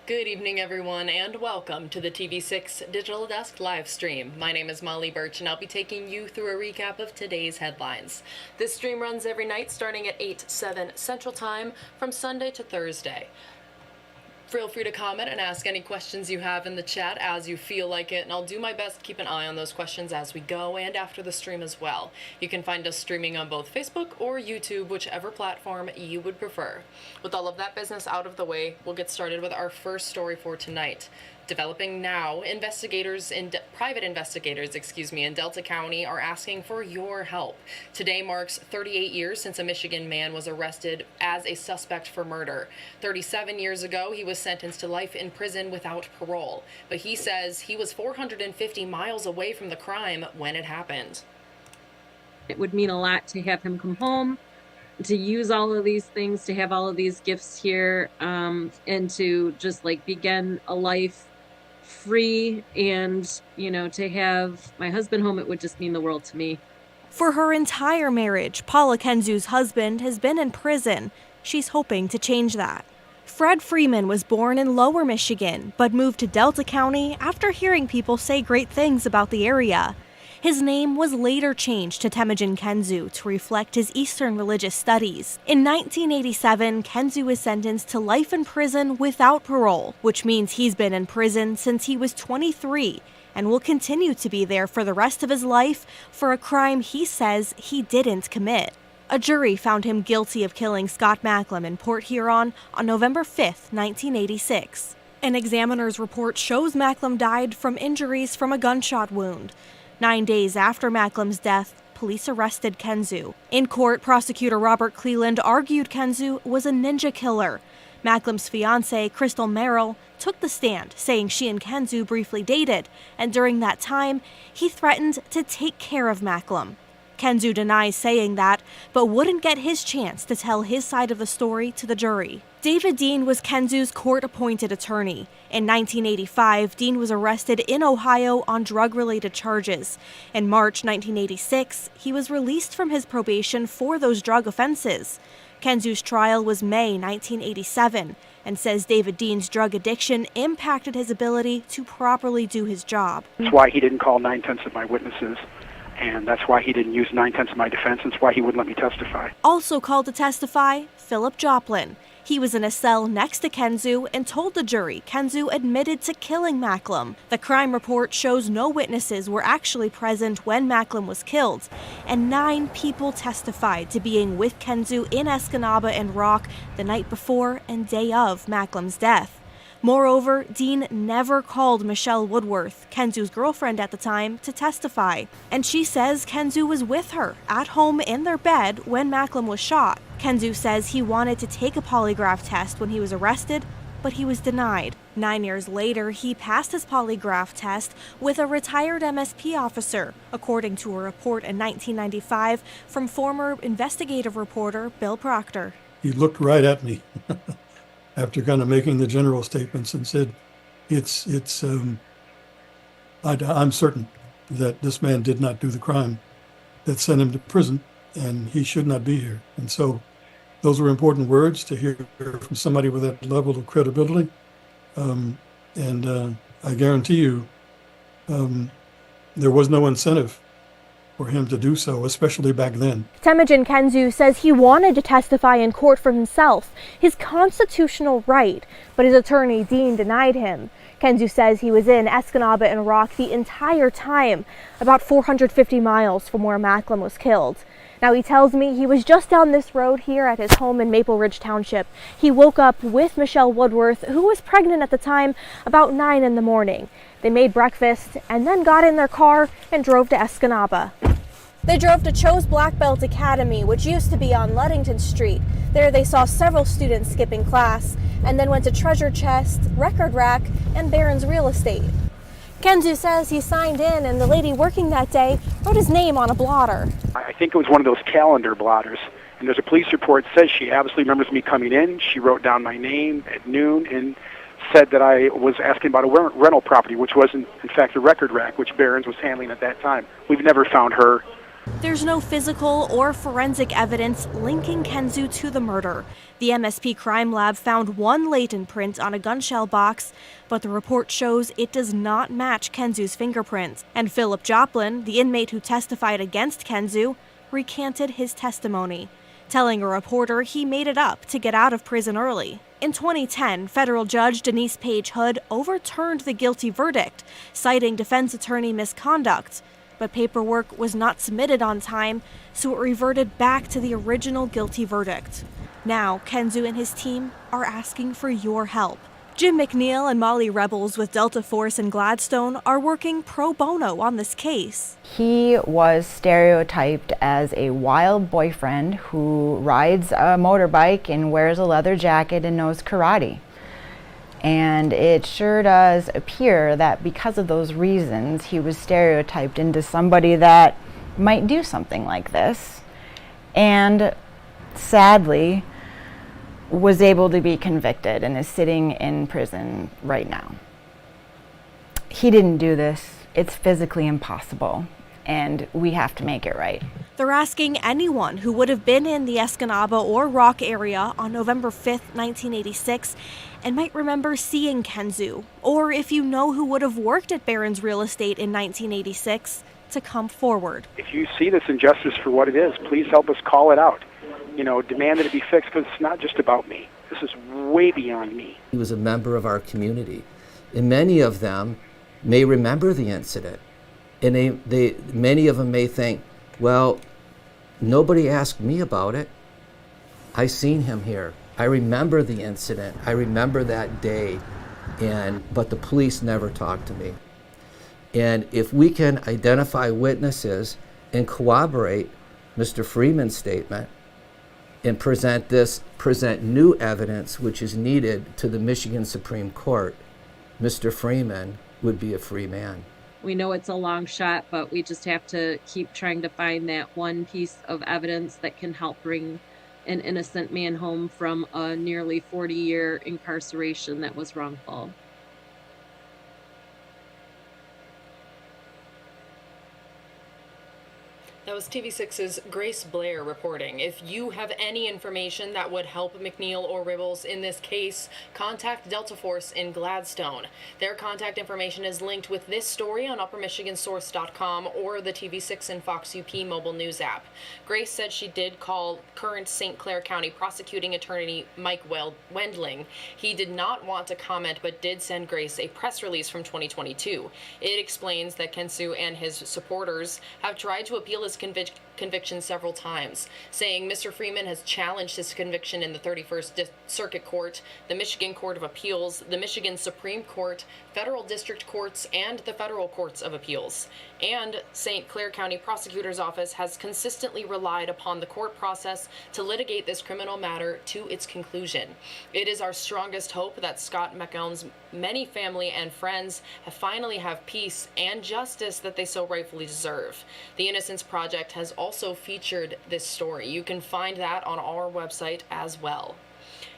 Good evening, everyone, and welcome to the TV6 Digital Desk live stream. My name is Molly Birch, and I'll be taking you through a recap of today's headlines. This stream runs every night starting at 8/7 Central Time from Sunday to Thursday. Feel free to comment and ask any questions you have in the chat as you feel like it, and I'll do my best to keep an eye on those questions as we go and after the stream as well. You can find us streaming on both Facebook or YouTube, whichever platform you would prefer. With all of that business out of the way, we'll get started with our first story for tonight. Developing now, private investigators in Delta County are asking for your help. Today marks 38 years since a Michigan man was arrested as a suspect for murder. 37 years ago, he was sentenced to life in prison without parole, but he says he was 450 miles away from the crime when it happened. It would mean a lot to have him come home, to use all of these things, to have all of these gifts here, and to just begin a life free and, to have my husband home. It would just mean the world to me. For her entire marriage, Paula Kensu's husband has been in prison. She's hoping to change that. Fred Freeman was born in Lower Michigan, but moved to Delta County after hearing people say great things about the area. His name was later changed to Temujin Kensu to reflect his Eastern religious studies. In 1987, Kensu was sentenced to life in prison without parole, which means he's been in prison since he was 23 and will continue to be there for the rest of his life for a crime he says he didn't commit. A jury found him guilty of killing Scott Macklem in Port Huron on November 5, 1986. An examiner's report shows Macklem died from injuries from a gunshot wound. 9 days after Macklem's death, police arrested Kensu. In court, prosecutor Robert Cleland argued Kensu was a ninja killer. Macklem's fiancée, Crystal Merrill, took the stand, saying she and Kensu briefly dated, and during that time, he threatened to take care of Macklem. Kensu denies saying that, but wouldn't get his chance to tell his side of the story to the jury. David Dean was Kensu's court-appointed attorney. In 1985, Dean was arrested in Ohio on drug-related charges. In March 1986, he was released from his probation for those drug offenses. Kensu's trial was May 1987 and says David Dean's drug addiction impacted his ability to properly do his job. That's why he didn't call 9/10 of my witnesses. And that's why he didn't use 9/10 of my defense. That's why he wouldn't let me testify. Also called to testify, Philip Joplin. He was in a cell next to Kensu and told the jury Kensu admitted to killing Macklem. The crime report shows no witnesses were actually present when Macklem was killed, and 9 people testified to being with Kensu in Escanaba and Rock the night before and day of Macklem's death. Moreover, Dean never called Michelle Woodworth, Kensu's girlfriend at the time, to testify. And she says Kensu was with her at home in their bed when Macklem was shot. Kensu says he wanted to take a polygraph test when he was arrested, but he was denied. 9 years later, he passed his polygraph test with a retired MSP officer, according to a report in 1995 from former investigative reporter Bill Proctor. He looked right at me after kind of making the general statements and said, I'm certain that this man did not do the crime that sent him to prison, and he should not be here. And so those were important words to hear from somebody with that level of credibility. I guarantee you, there was no incentive for him to do so, especially back then. Temujin Kensu says he wanted to testify in court for himself, his constitutional right, but his attorney Dean denied him. Kensu says he was in Escanaba and Rock the entire time, about 450 miles from where Macklem was killed. Now, he tells me he was just down this road here at his home in Maple Ridge Township. He woke up with Michelle Woodworth, who was pregnant at the time, about 9 in the morning. They made breakfast and then got in their car and drove to Escanaba. They drove to Cho's Black Belt Academy, which used to be on Ludington Street. There they saw several students skipping class, and then went to Treasure Chest, Record Rack, and Barron's Real Estate. Kensu says he signed in, and the lady working that day wrote his name on a blotter. I think it was one of those calendar blotters. And there's a police report that says she obviously remembers me coming in. She wrote down my name at noon and said that I was asking about a rental property, which was in fact a Record Rack, which Barron's was handling at that time. We've never found her There's no physical or forensic evidence linking Kensu to the murder. The MSP Crime Lab found one latent print on a gunshell box, but the report shows it does not match Kensu's fingerprints. And Philip Joplin, the inmate who testified against Kensu, recanted his testimony, telling a reporter he made it up to get out of prison early. In 2010, federal judge Denise Page Hood overturned the guilty verdict, citing defense attorney misconduct. But paperwork was not submitted on time, so it reverted back to the original guilty verdict. Now, Kensu and his team are asking for your help. Jim McNeil and Molly Rebels with Delta Force in Gladstone are working pro bono on this case. He was stereotyped as a wild boyfriend who rides a motorbike and wears a leather jacket and knows karate. And it sure does appear that because of those reasons, he was stereotyped into somebody that might do something like this. And sadly, was able to be convicted and is sitting in prison right now. He didn't do this. It's physically impossible, and we have to make it right. They're asking anyone who would have been in the Escanaba or Rock area on November 5th, 1986, and might remember seeing Kensu, or if you know who would have worked at Barron's Real Estate in 1986, to come forward. If you see this injustice for what it is, please help us call it out. Demand that it be fixed, because it's not just about me. This is way beyond me. He was a member of our community, and many of them may remember the incident, and many of them may think, well, nobody asked me about it. I seen him here. I remember the incident. I remember that day, but the police never talked to me. And if we can identify witnesses and corroborate Mr. Freeman's statement and present new evidence which is needed to the Michigan Supreme Court, Mr. Freeman would be a free man. We know it's a long shot, but we just have to keep trying to find that one piece of evidence that can help bring an innocent man home from a nearly 40-year incarceration that was wrongful. That was TV6's Grace Blair reporting. If you have any information that would help McNeil or Ribbles in this case, contact Delta Force in Gladstone. Their contact information is linked with this story on UpperMichiganSource.com or the TV6 and Fox UP mobile news app. Grace said she did call current St. Clair County prosecuting attorney Mike Wendling. He did not want to comment but did send Grace a press release from 2022. It explains that Kensu and his supporters have tried to appeal his conviction several times, saying Mr. Freeman has challenged his conviction in the 31st Circuit Court, the Michigan Court of Appeals, the Michigan Supreme Court, federal district courts, and the federal courts of appeals. And St. Clair County Prosecutor's Office has consistently relied upon the court process to litigate this criminal matter to its conclusion. It is our strongest hope that Scott McElm's many family and friends finally have peace and justice that they so rightfully deserve. The Innocence Project has also featured this story. You can find that on our website as well.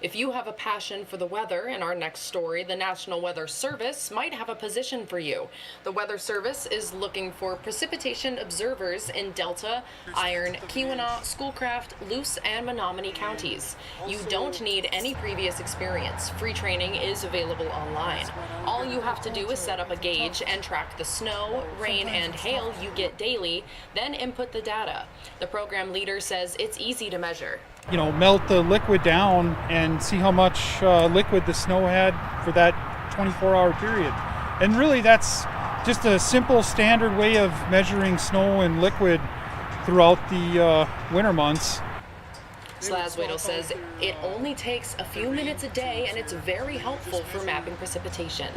If you have a passion for the weather, in our next story, the National Weather Service might have a position for you. The Weather Service is looking for precipitation observers in Delta, Iron, Keweenaw, Schoolcraft, Luce, and Menominee counties. You don't need any previous experience. Free training is available online. All you have to do is set up a gauge and track the snow, rain, and hail you get daily, then input the data. The program leader says it's easy to measure. Melt the liquid down and see how much liquid the snow had for that 24-hour period. And really that's just a simple standard way of measuring snow and liquid throughout the winter months. Slaswadel says it only takes a few minutes a day and it's very helpful for mapping precipitation.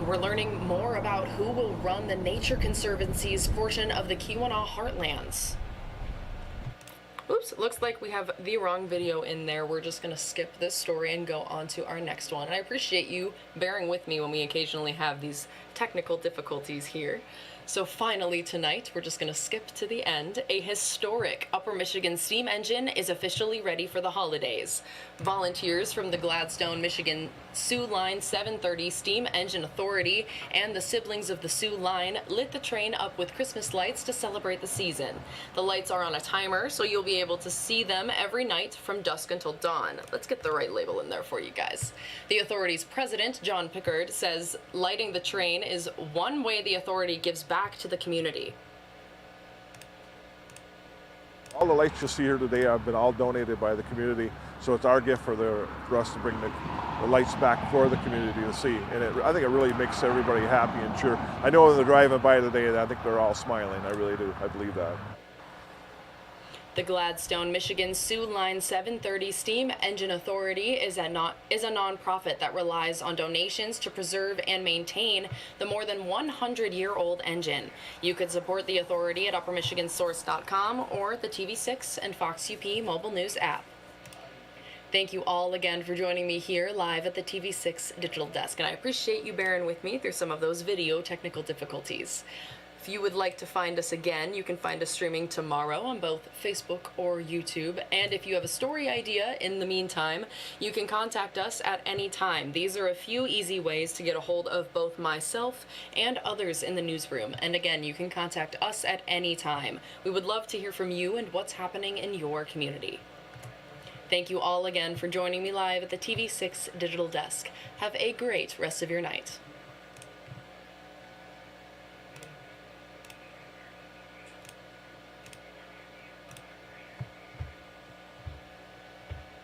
We're learning more about who will run the Nature Conservancy's portion of the Keweenaw Heartlands. Oops, looks like we have the wrong video in there. We're just going to skip this story and go on to our next one. And I appreciate you bearing with me when we occasionally have these technical difficulties here. So finally tonight, we're just going to skip to the end. A historic Upper Michigan steam engine is officially ready for the holidays. Volunteers from the Gladstone, Michigan Sioux Line 730 Steam Engine Authority and the siblings of the Sioux Line lit the train up with Christmas lights to celebrate the season. The lights are on a timer, so you'll be able to see them every night from dusk until dawn. Let's get the right label in there for you guys. The authority's president, John Pickard, says lighting the train is one way the authority gives back to the community. All the lights you'll see here today have been all donated by the community, so it's our gift for us to bring the lights back for the community to see. And I think it really makes everybody happy and cheer. I know when they're driving by today, I think they're all smiling. I really do. I believe that. The Gladstone, Michigan Sioux Line 730 Steam Engine Authority is a nonprofit that relies on donations to preserve and maintain the more than 100-year-old engine. You could support the authority at uppermichigansource.com or the TV6 and Fox UP mobile news app. Thank you all again for joining me here live at the TV6 Digital Desk, and I appreciate you bearing with me through some of those video technical difficulties. If you would like to find us again, you can find us streaming tomorrow on both Facebook or YouTube. And if you have a story idea in the meantime, you can contact us at any time. These are a few easy ways to get a hold of both myself and others in the newsroom. And again, you can contact us at any time. We would love to hear from you and what's happening in your community. Thank you all again for joining me live at the TV6 Digital Desk. Have a great rest of your night.